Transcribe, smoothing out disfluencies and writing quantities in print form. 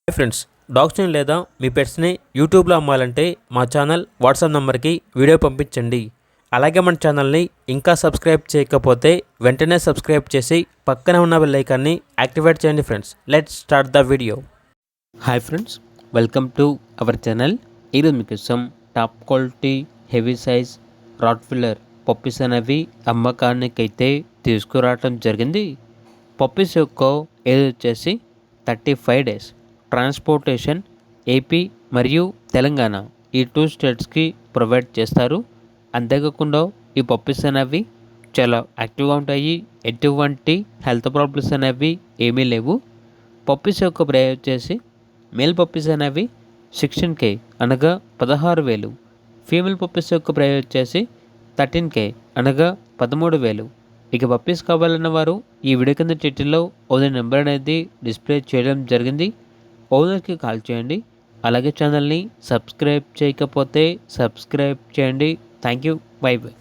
Hi friends, డాగ్స్ని లేదా మీ పెట్స్ని యూట్యూబ్లో అమ్మాలంటే మా ఛానల్ వాట్సాప్ నెంబర్కి వీడియో పంపించండి. అలాగే మన ఛానల్ని ఇంకా సబ్స్క్రైబ్ చేయకపోతే వెంటనే సబ్స్క్రైబ్ చేసి పక్కనే ఉన్న బెల్ ఐకాన్ని యాక్టివేట్ చేయండి friends. Let's start the video. Hi friends, welcome to our channel. ఈరోజు మీకోసం top quality heavy size Rottweiler puppies అనేవి అమ్మకానికైతే తీసుకురావటం జరిగింది. పప్పీస్ యొక్క ఏజ్ వచ్చేసి 35 డేస్. ట్రాన్స్పోర్టేషన్ ఏపీ మరియు తెలంగాణ ఈ 2 స్టేట్స్కి ప్రొవైడ్ చేస్తారు. అంతేకాకుండా ఈ పప్పీస్ అనేవి చాలా యాక్టివ్గా ఉంటాయి. ఎటువంటి హెల్త్ ప్రాబ్లమ్స్ అనేవి ఏమీ లేవు. పప్పీస్ యొక్క ప్రైస్ వచ్చేసి మేల్ పప్పీస్ అనేవి 16K అనగా 16,000. ఫీమేల్ పప్పీస్ యొక్క ప్రైస్ వచ్చేసి 13K అనగా 13,000. ఇక పప్పీస్ కావాలన్న వారు ఈ వీడియో కింద టైటిల్లో ఓనర్ నెంబర్ అనేది డిస్ప్లే చేయడం జరిగింది. ఓనర్కి కాల్ చేయండి. అలాగే ఛానల్ని సబ్స్క్రైబ్ చేయకపోతే సబ్స్క్రైబ్ చేయండి. Thank you. By by.